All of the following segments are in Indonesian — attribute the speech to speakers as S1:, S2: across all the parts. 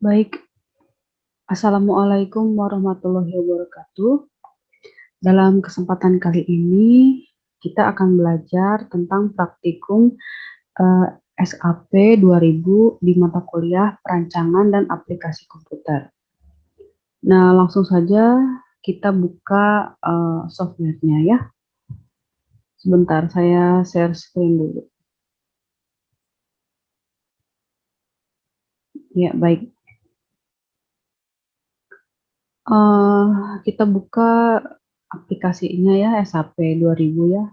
S1: Baik, Assalamualaikum warahmatullahi wabarakatuh. Dalam kesempatan kali ini, kita akan belajar tentang praktikum SAP 2000 di mata kuliah Perancangan dan Aplikasi Komputer. Nah, langsung saja kita buka software-nya ya. Sebentar, saya share screen dulu. Ya, baik. Kita buka aplikasinya ya, SAP 2000 ya.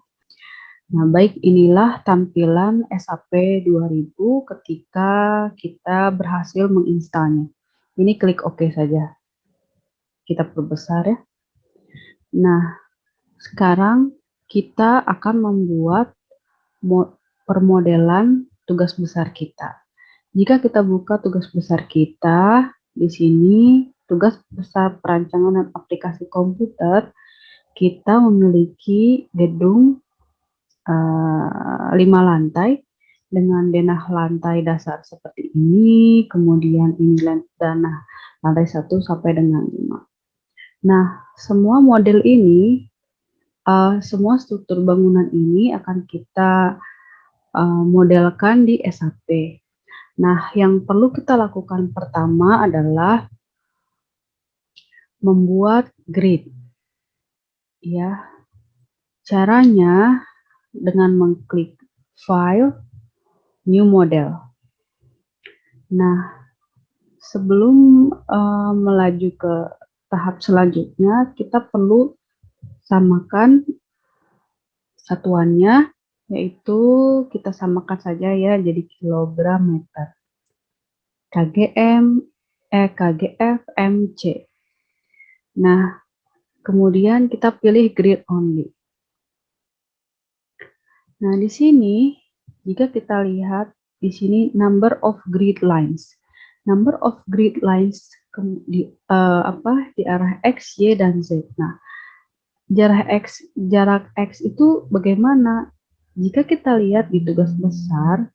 S1: Nah, baik, inilah tampilan SAP 2000 ketika kita berhasil menginstalnya. Ini klik OK saja. Kita perbesar ya. Nah, sekarang kita akan membuat permodelan tugas besar kita. Jika kita buka tugas besar kita, di sini tugas besar perancangan dan aplikasi komputer, kita memiliki gedung 5 lantai dengan denah lantai dasar seperti ini, kemudian ini denah lantai 1 sampai dengan 5. Nah, semua model ini, semua struktur bangunan ini akan kita modelkan di SAP. Nah, yang perlu kita lakukan pertama adalah membuat grid. Ya, caranya dengan mengklik File, New Model. Nah, sebelum melaju ke tahap selanjutnya, kita perlu samakan satuannya, yaitu kita samakan saja ya, jadi kilogram meter. KGF, MC. Nah, kemudian kita pilih grid only. Nah, di sini jika kita lihat di sini number of grid lines. Number of grid lines di arah X, Y, dan Z. Nah, jarak X itu bagaimana? Jika kita lihat di tugas besar,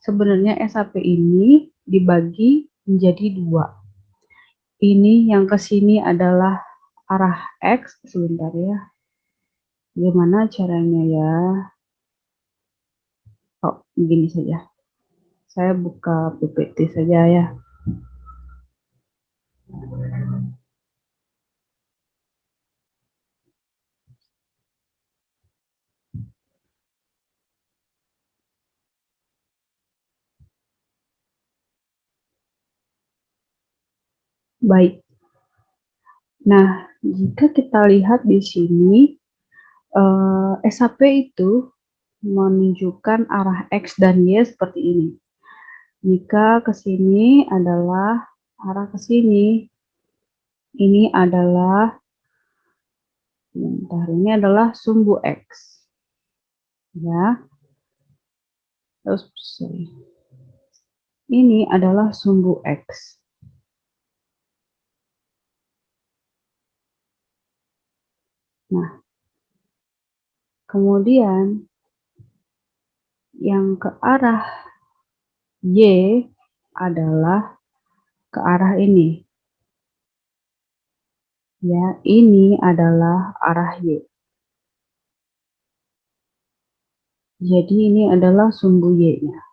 S1: sebenarnya SAP ini dibagi menjadi dua. Ini yang ke sini adalah arah X, sebentar ya. Gimana caranya ya? Oh, begini saja. Saya buka PPT saja ya. Baik. Nah, jika kita lihat di sini, SAP itu menunjukkan arah X dan Y seperti ini. Jika ke sini adalah arah ke sini, ini adalah sumbu X. Ya. Terus ini adalah sumbu X. Nah, kemudian yang ke arah Y adalah ke arah ini. Ya, ini adalah arah Y. Jadi ini adalah sumbu Y-nya.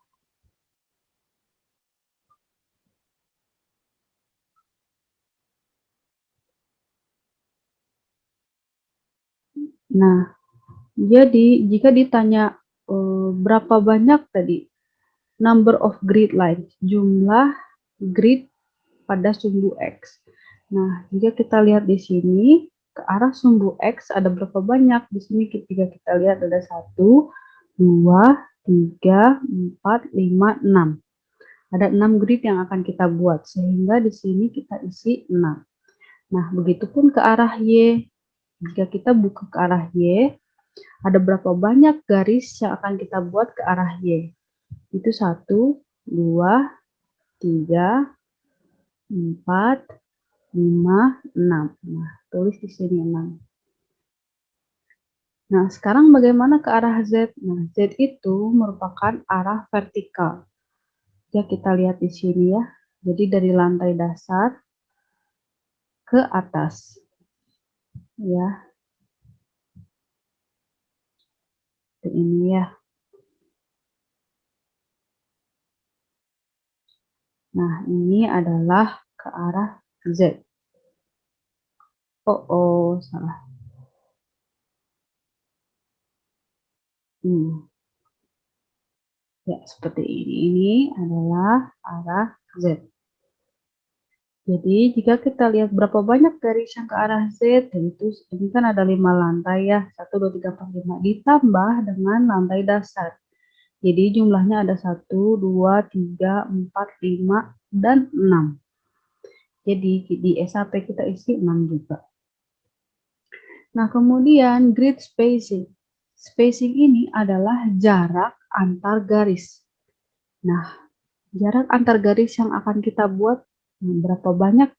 S1: Nah, jadi jika ditanya berapa banyak tadi number of grid lines, jumlah grid pada sumbu X. Nah, jika kita lihat di sini ke arah sumbu X ada berapa banyak? Di sini ketika kita lihat ada 1, 2, 3, 4, 5, 6. Ada 6 grid yang akan kita buat sehingga di sini kita isi 6. Nah, begitupun ke arah Y. Jika kita buka ke arah Y, ada berapa banyak garis yang akan kita buat ke arah Y? Itu 1, 2, 3, 4, 5, 6. Nah, tulis di sini 6. Nah, sekarang bagaimana ke arah Z? Nah, Z itu merupakan arah vertikal. Ya, kita lihat di sini ya. Jadi dari lantai dasar ke atas. Ya, ini ya. Nah, ini adalah ke arah Z. Oh, salah. Ya, seperti ini. Ini adalah arah Z. Jadi, jika kita lihat berapa banyak garis yang ke arah Z, itu ini kan ada 5 lantai ya. 1, 2, 3, 4, 5. Ditambah dengan lantai dasar. Jadi, jumlahnya ada 1, 2, 3, 4, 5, dan 6. Jadi, di SAP kita isi 6 juga. Nah, kemudian grid spacing. Spacing ini adalah jarak antar garis. Nah, jarak antar garis yang akan kita buat, berapa banyak,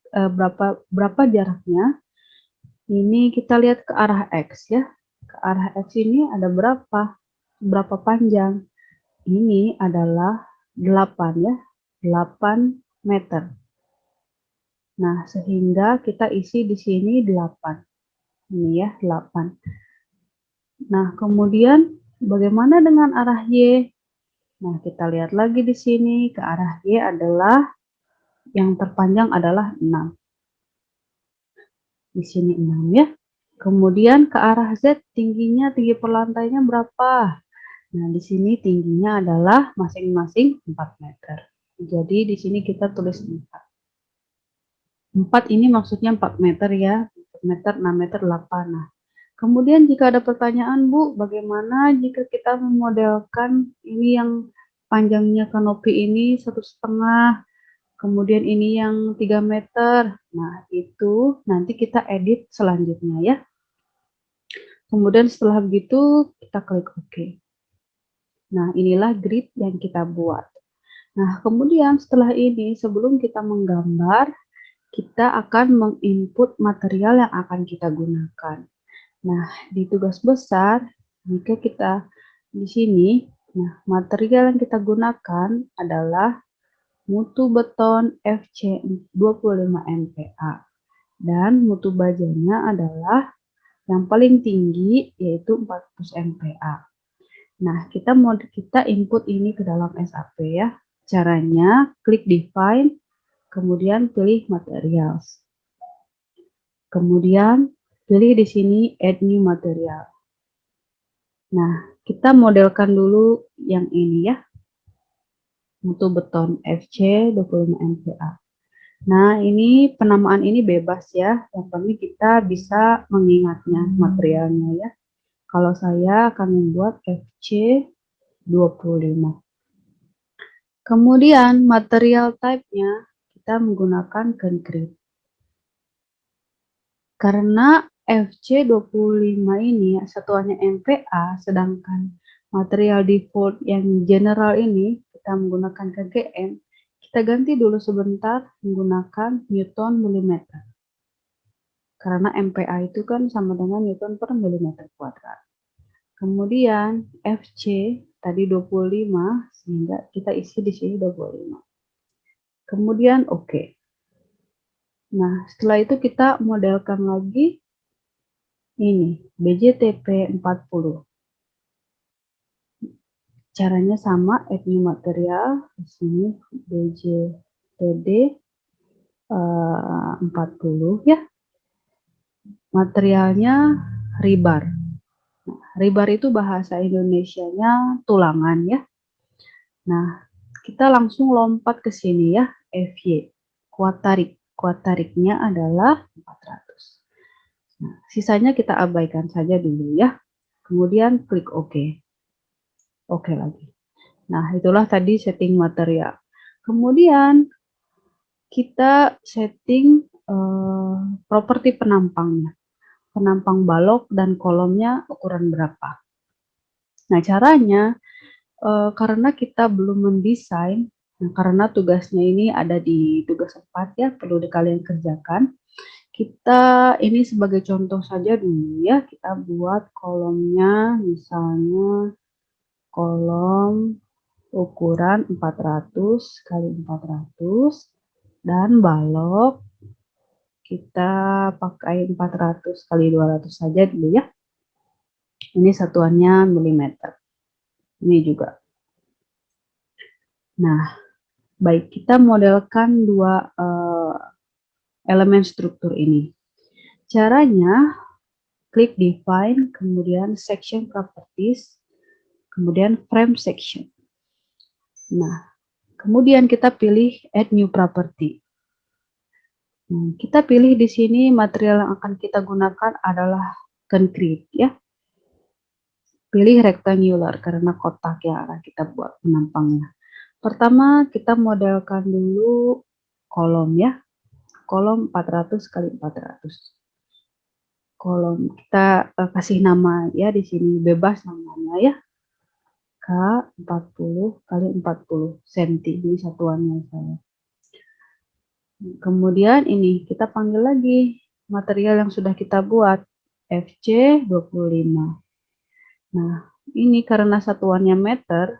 S1: berapa jaraknya? Ini kita lihat ke arah X ya. Ke arah X ini ada berapa panjang? Ini adalah 8 ya, 8 meter. Nah, sehingga kita isi di sini 8. Ini ya, 8. Nah, kemudian bagaimana dengan arah Y? Nah, kita lihat lagi di sini, ke arah Y adalah yang terpanjang adalah 6. Di sini 6 ya. Kemudian ke arah Z, tinggi perlantainya berapa? Nah, di sini tingginya adalah masing-masing 4 meter. Jadi, di sini kita tulis 4. 4 ini maksudnya 4 meter ya. 4 meter, 6 meter, 8. Nah, kemudian jika ada pertanyaan, Bu, bagaimana jika kita memodelkan ini yang panjangnya kanopi ini 1,5, kemudian ini yang 3 meter. Nah, itu nanti kita edit selanjutnya ya. Kemudian setelah begitu, kita klik OK. Nah, inilah grid yang kita buat. Nah, kemudian setelah ini, sebelum kita menggambar, kita akan menginput material yang akan kita gunakan. Nah, di tugas besar, jika kita di sini, nah, material yang kita gunakan adalah mutu beton FC 25 MPa. Dan mutu bajanya adalah yang paling tinggi, yaitu 400 MPa. Nah, kita input ini ke dalam SAP ya. Caranya, klik Define, kemudian pilih Materials. Kemudian, pilih di sini Add New Material. Nah, kita modelkan dulu yang ini ya. Mutu beton FC 25 MPa. Nah, ini penamaan ini bebas ya. Yang penting kita bisa mengingatnya materialnya ya. Kalau saya akan membuat FC 25. Kemudian material type-nya kita menggunakan concrete. Karena FC25 ini satuannya MPa, sedangkan material default yang general ini kita menggunakan KGM, kita ganti dulu sebentar menggunakan Newton milimeter. Karena MPa itu kan sama dengan Newton per milimeter kuadrat. Kemudian FC tadi 25, sehingga kita isi di sini 25. Kemudian OK. Nah, setelah itu kita modelkan lagi ini BJTP 40. Caranya sama, add new material, di sini BJTD 40 ya. Materialnya rebar. Nah, rebar itu bahasa Indonesianya tulangan ya. Nah, kita langsung lompat ke sini ya, FY. Kuat tarik. Kuat tariknya adalah 400. Nah, sisanya kita abaikan saja dulu ya. Kemudian klik OK. OK lagi. Nah, itulah tadi setting material. Kemudian kita setting properti penampangnya. Penampang balok dan kolomnya ukuran berapa. Nah, caranya karena kita belum mendesain, nah, karena tugasnya ini ada di tugas 4 ya, perlu kalian kerjakan. Kita ini sebagai contoh saja dulu ya, kita buat kolomnya misalnya kolom ukuran 400 kali 400. Dan balok kita pakai 400 kali 200 saja dulu ya. Ini satuannya milimeter. Ini juga. Nah, baik, kita modelkan dua elemen struktur ini. Caranya, klik define, kemudian section properties, kemudian frame section. Nah, kemudian kita pilih add new property. Nah, kita pilih di sini material yang akan kita gunakan adalah concrete ya. Pilih rectangular karena kotak yang akan kita buat penampangnya. Pertama kita modelkan dulu kolom ya. Kolom 400 kali 400. Kolom kita kasih nama ya di sini, bebas namanya ya. K40 kali 40 cm, ini satuannya saya. Kemudian ini kita panggil lagi material yang sudah kita buat, FC25. Nah, ini karena satuannya meter,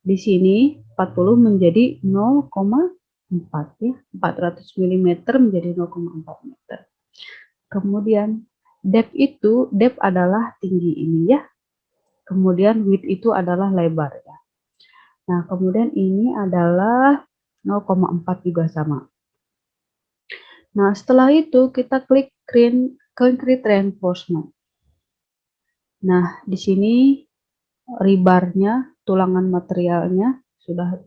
S1: di sini 40 menjadi 0,4 ya. 400 mm menjadi 0,4 meter. Kemudian depth adalah tinggi ini ya. Kemudian width itu adalah lebar ya. Nah, kemudian ini adalah 0,4 juga sama. Nah, setelah itu kita klik concrete reinforcement. Nah, di sini rebarnya, tulangan materialnya sudah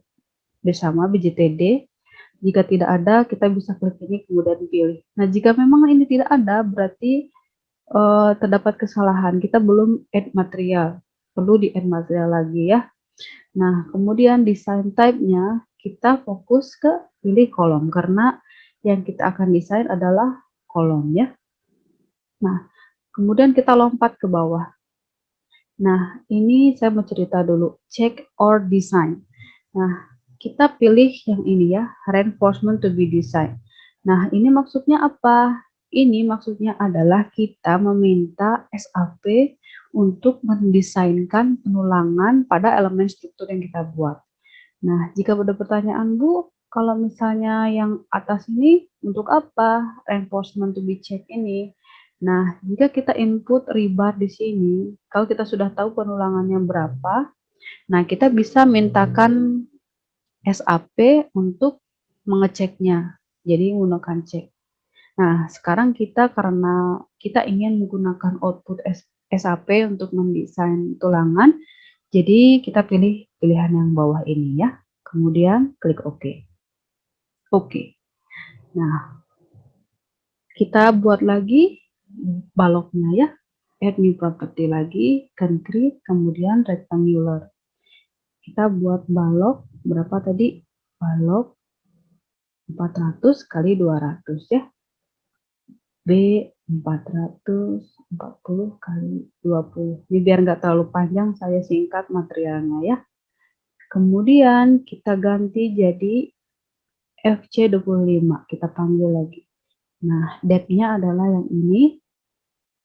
S1: bersama BJTD. Jika tidak ada, kita bisa klik ini kemudian pilih. Nah, jika memang ini tidak ada, berarti terdapat kesalahan. Kita belum add material. Perlu di add material lagi ya. Nah, kemudian design type-nya kita fokus ke pilih kolom karena yang kita akan desain adalah kolom ya. Nah, kemudian kita lompat ke bawah. Nah, ini saya mau cerita dulu, check or design. Nah, kita pilih yang ini ya, reinforcement to be design. Nah, ini maksudnya apa? Ini maksudnya adalah kita meminta SAP untuk mendesainkan penulangan pada elemen struktur yang kita buat. Nah, jika ada pertanyaan, Bu, kalau misalnya yang atas ini untuk apa? Reinforcement to be check ini. Nah, jika kita input rebar di sini, kalau kita sudah tahu penulangannya berapa, nah kita bisa mintakan SAP untuk mengeceknya. Jadi menggunakan cek. Nah, sekarang kita karena kita ingin menggunakan output SAP untuk mendesain tulangan, jadi kita pilih pilihan yang bawah ini ya. Kemudian klik OK. Oke. Nah, kita buat lagi baloknya ya. Add new property lagi, concrete, kemudian rectangular. Kita buat balok berapa tadi? Balok 400 kali 200 ya. B 440 kali 20. Ini biar nggak terlalu panjang, saya singkat materialnya ya. Kemudian kita ganti jadi FC25. Kita panggil lagi. Nah, depth-nya adalah yang ini.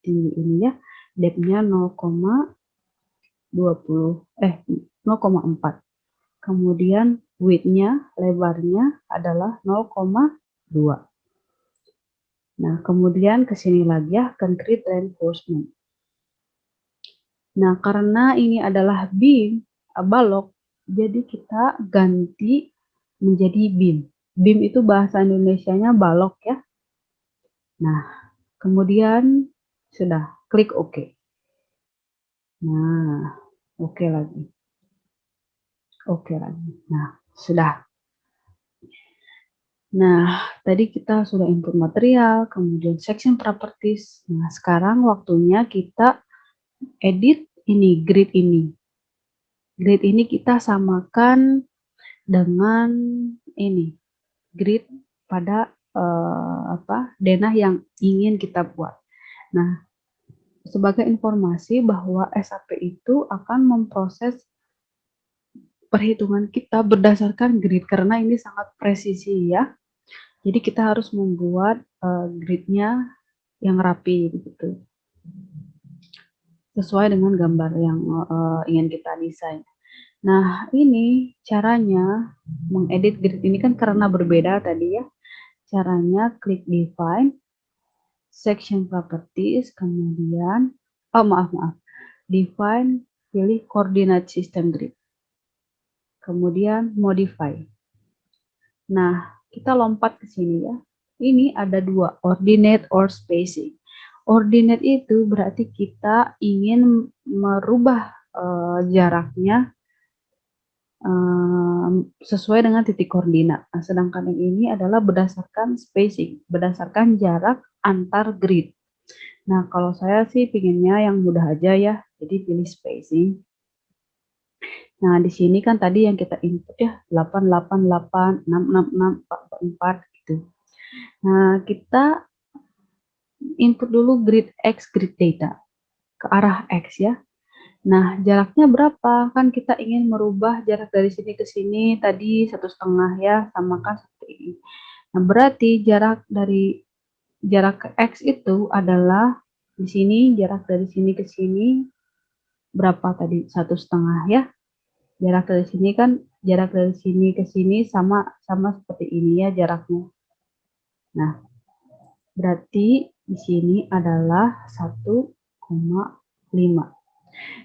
S1: Tinggi ini ya. Depth-nya 0,4. Kemudian width-nya, lebarnya adalah 0,2. Nah, kemudian ke sini lagi ya, concrete reinforcement. Nah, karena ini adalah beam, balok, jadi kita ganti menjadi beam. Beam itu bahasa Indonesianya balok ya. Nah, kemudian sudah, klik OK. Nah, OK lagi. OK lagi. Nah, sudah. Nah, tadi kita sudah input material, kemudian section properties. Nah, sekarang waktunya kita edit ini, grid ini. Grid ini kita samakan dengan ini, grid pada denah yang ingin kita buat. Nah, sebagai informasi bahwa SAP itu akan memproses perhitungan kita berdasarkan grid karena ini sangat presisi ya. Jadi kita harus membuat gridnya yang rapi begitu, sesuai dengan gambar yang ingin kita desain. Nah, ini caranya mengedit grid ini kan karena berbeda tadi ya. Caranya klik define, section properties, kemudian, maaf, define, pilih coordinate system grid. Kemudian modify. Nah, kita lompat ke sini ya. Ini ada dua, ordinate or spacing. Ordinate itu berarti kita ingin merubah jaraknya sesuai dengan titik koordinat. Nah, sedangkan yang ini adalah berdasarkan spacing, berdasarkan jarak antar grid. Nah, kalau saya sih pinginnya yang mudah aja ya, jadi pilih spacing. Nah, di sini kan tadi yang kita input ya, 888, 666, 444 gitu. Nah, kita input dulu grid X, grid data ke arah X ya. Nah, jaraknya berapa? Kan kita ingin merubah jarak dari sini ke sini tadi 1,5 ya, samakan seperti ini. Nah, berarti jarak ke X itu adalah di sini, jarak dari sini ke sini berapa tadi? 1,5 ya. Jarak dari sini kan, jarak dari sini ke sini sama seperti ini ya jaraknya. Nah, berarti di sini adalah 1,5.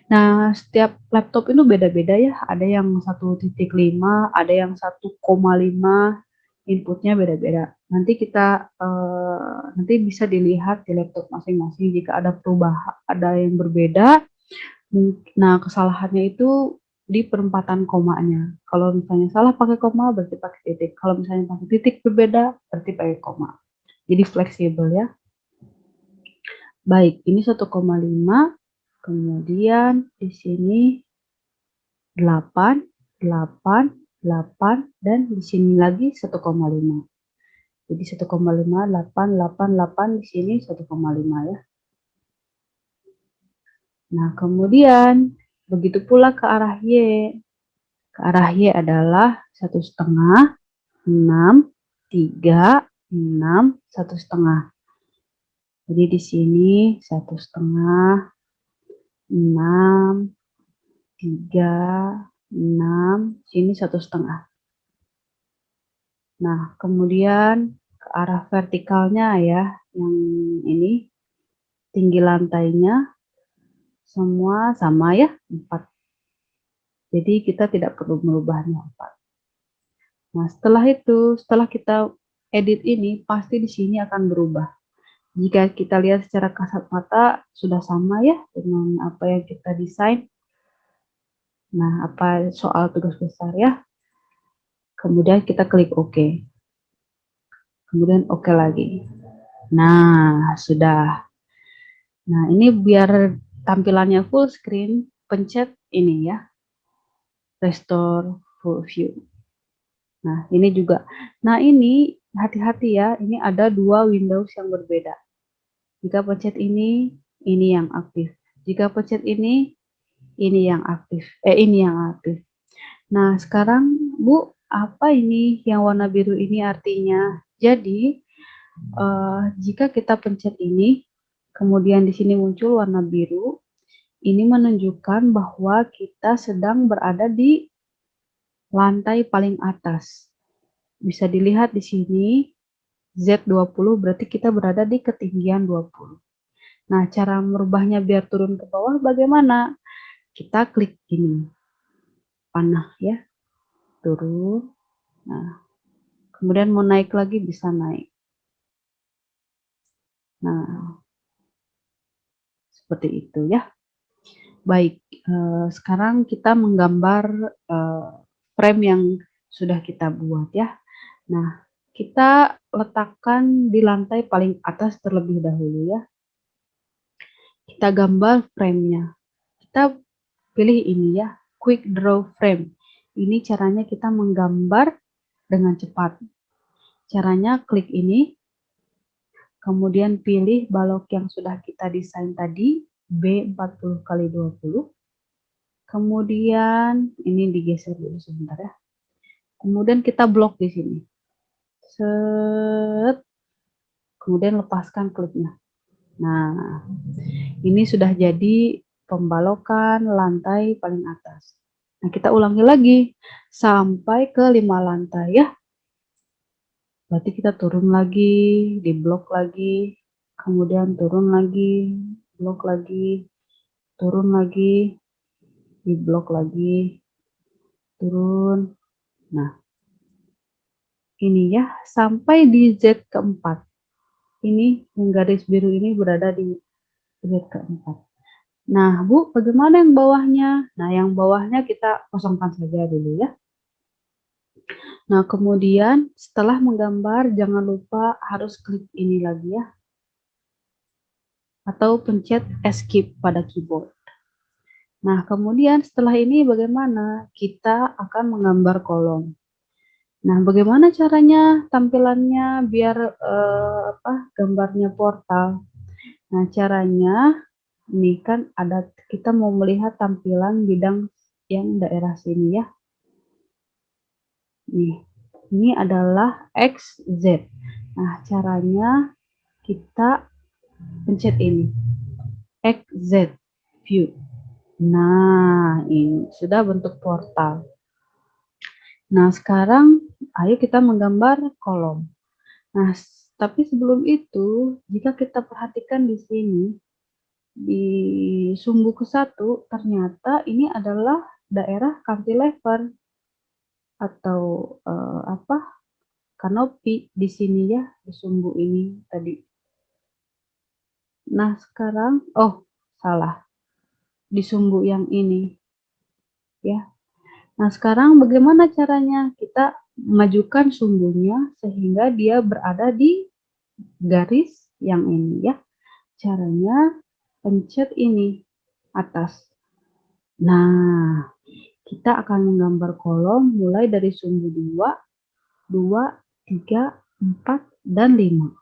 S1: Nah, setiap laptop itu beda-beda ya. Ada yang 1,5, ada yang 1,5, inputnya beda-beda. Nanti kita nanti bisa dilihat di laptop masing-masing jika ada perubahan, ada yang berbeda. Nah, kesalahannya itu di perempatan komanya. Kalau misalnya salah pakai koma, berarti pakai titik. Kalau misalnya pakai titik berbeda, berarti pakai koma. Jadi fleksibel ya. Baik, ini 1,5. Kemudian di sini 8, 8, 8, dan di sini lagi 1,5. Jadi 1,5, 8, 8, 8, di sini 1,5 ya. Nah, kemudian begitu pula ke arah Y. Ke arah Y adalah 1,5, 6, 3, 6, 1,5. Jadi di sini 1,5, 6, 3, 6, sini 1,5. Nah, kemudian ke arah vertikalnya ya, yang ini tinggi lantainya semua sama ya, 4. Jadi kita tidak perlu merubahnya 4. Nah, setelah kita edit ini, pasti di sini akan berubah. Jika kita lihat secara kasat mata, sudah sama ya dengan apa yang kita desain. Nah, apa soal tugas besar ya. Kemudian kita klik OK. Kemudian OK lagi. Nah, sudah. Nah, ini biar tampilannya full screen, pencet ini ya, restore full view. Nah, ini juga. Nah, ini hati-hati ya, ini ada dua Windows yang berbeda. Jika pencet ini yang aktif. Jika pencet ini yang aktif. Ini yang aktif. Nah, sekarang Bu, apa ini yang warna biru ini artinya? Jadi, jika kita pencet ini, kemudian di sini muncul warna biru, ini menunjukkan bahwa kita sedang berada di lantai paling atas. Bisa dilihat di sini Z20 berarti kita berada di ketinggian 20. Nah, cara merubahnya biar turun ke bawah bagaimana? Kita klik ini. Panah ya, turun. Nah, kemudian mau naik lagi bisa naik. Nah, seperti itu ya. Baik, sekarang kita menggambar frame yang sudah kita buat ya. Nah, kita letakkan di lantai paling atas terlebih dahulu ya. Kita gambar frame-nya. Kita pilih ini ya, quick draw frame. Ini caranya kita menggambar dengan cepat. Caranya klik ini, kemudian pilih balok yang sudah kita desain tadi, B40x20. Kemudian ini digeser dulu sebentar ya. Kemudian kita blok di sini. Set. Kemudian lepaskan kliknya. Nah, ini sudah jadi pembalokan lantai paling atas. Nah, kita ulangi lagi sampai ke 5 lantai ya. Berarti kita turun lagi, di blok lagi, kemudian turun lagi, blok lagi, turun lagi, di blok lagi, turun. Nah, ini ya, sampai di Z keempat. Ini yang garis biru ini berada di Z keempat. Nah, Bu, bagaimana yang bawahnya? Nah, yang bawahnya kita kosongkan saja dulu ya. Nah, kemudian setelah menggambar, jangan lupa harus klik ini lagi ya, atau pencet escape pada keyboard. Nah, kemudian setelah ini bagaimana? Kita akan menggambar kolom. Nah, bagaimana caranya tampilannya biar gambarnya portal? Nah, caranya ini kan ada kita mau melihat tampilan bidang yang daerah sini ya. Nih, ini adalah X, Z. Nah, caranya kita pencet ini, X, Z, view. Nah, ini sudah bentuk portal. Nah, sekarang ayo kita menggambar kolom. Nah, tapi sebelum itu, jika kita perhatikan di sini, di sumbu ke-1, ternyata ini adalah daerah cantilever atau kanopi di sini ya, di sumbu ini tadi. Nah, sekarang, oh, salah, di sumbu yang ini ya. Nah, sekarang bagaimana caranya? Kita majukan sumbunya sehingga dia berada di garis yang ini ya. Caranya pencet ini atas. Nah, kita akan menggambar kolom mulai dari sumbu 2, 2, 3, 4, dan 5.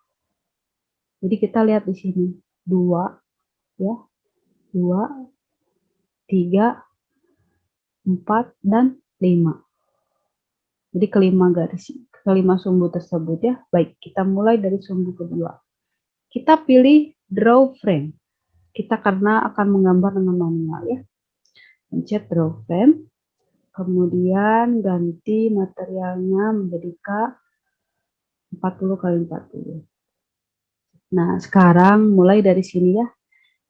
S1: Jadi kita lihat di sini. 2 ya. 2, 3, 4, dan 5. Jadi kelima sumbu tersebut ya. Baik, kita mulai dari sumbu kedua. Kita pilih draw frame. Kita karena akan menggambar dengan manual ya. Pencet draw frame. Kemudian ganti materialnya menjadi K40x40. Nah, sekarang mulai dari sini ya.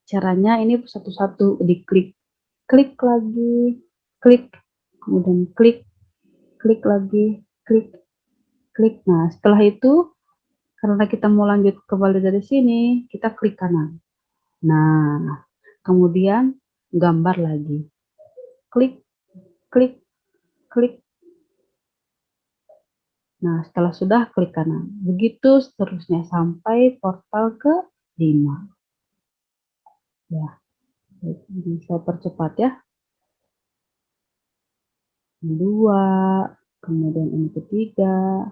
S1: Caranya ini satu-satu diklik. Klik lagi, klik, kemudian klik, klik lagi, klik, klik. Nah, setelah itu karena kita mau lanjut kembali dari sini, kita klik kanan. Nah, kemudian gambar lagi. Klik, klik, klik. Nah, setelah sudah klik kanan. Begitu seterusnya sampai portal ke-5. Ya, bisa percepat ya. 2, kemudian ini ketiga.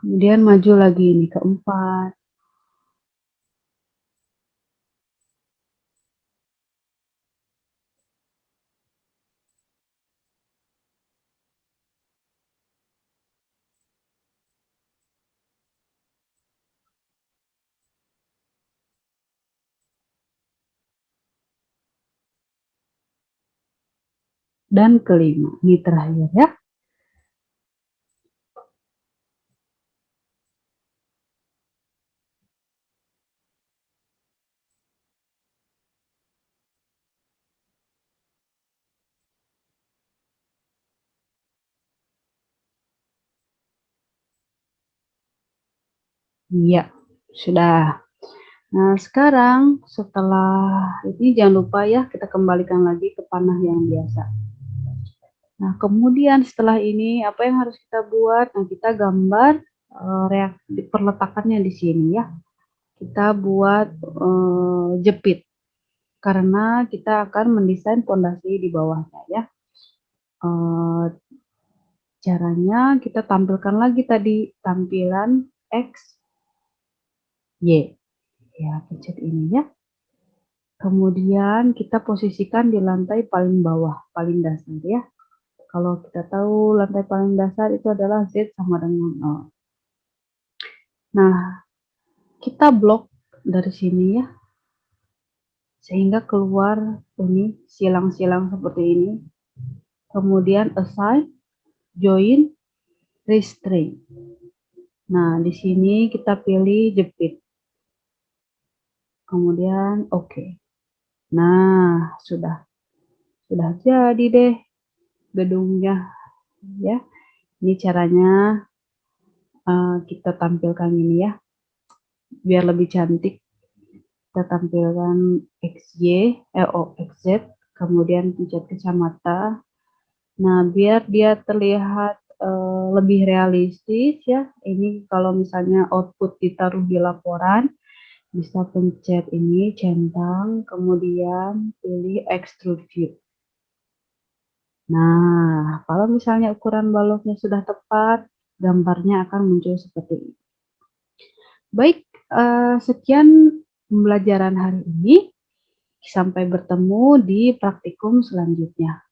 S1: Kemudian maju lagi ini keempat. Dan kelima. Ini terakhir ya. Iya, sudah. Nah, sekarang setelah ini jangan lupa ya kita kembalikan lagi ke panah yang biasa. Nah, kemudian setelah ini apa yang harus kita buat? Nah, kita gambar reaksi perletakannya di sini ya. Kita buat jepit karena kita akan mendesain fondasi di bawahnya ya. Caranya kita tampilkan lagi tadi tampilan X, Y. Ya, pencet ini ya. Kemudian kita posisikan di lantai paling bawah, paling dasar ya. Kalau kita tahu lantai paling dasar itu adalah Z sama dengan 0. Nah, kita blok dari sini ya. Sehingga keluar ini silang-silang seperti ini. Kemudian assign, join, restrain. Nah, di sini kita pilih jepit. Kemudian oke. Nah, sudah jadi deh gedungnya ya. Ini caranya kita tampilkan ini ya. Biar lebih cantik. Kita tampilkan XY, XZ, kemudian pencet kacamata. Nah, biar dia terlihat lebih realistis ya. Ini kalau misalnya output ditaruh di laporan, bisa pencet ini centang, kemudian pilih extrude view. Nah, kalau misalnya ukuran baloknya sudah tepat, gambarnya akan muncul seperti ini. Baik, sekian pembelajaran hari ini. Sampai bertemu di praktikum selanjutnya.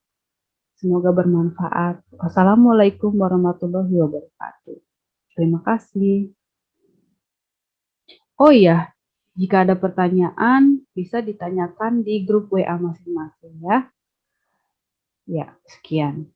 S1: Semoga bermanfaat. Wassalamualaikum warahmatullahi wabarakatuh. Terima kasih. Oh iya, jika ada pertanyaan bisa ditanyakan di grup WA masing-masing ya. Ya, sekian.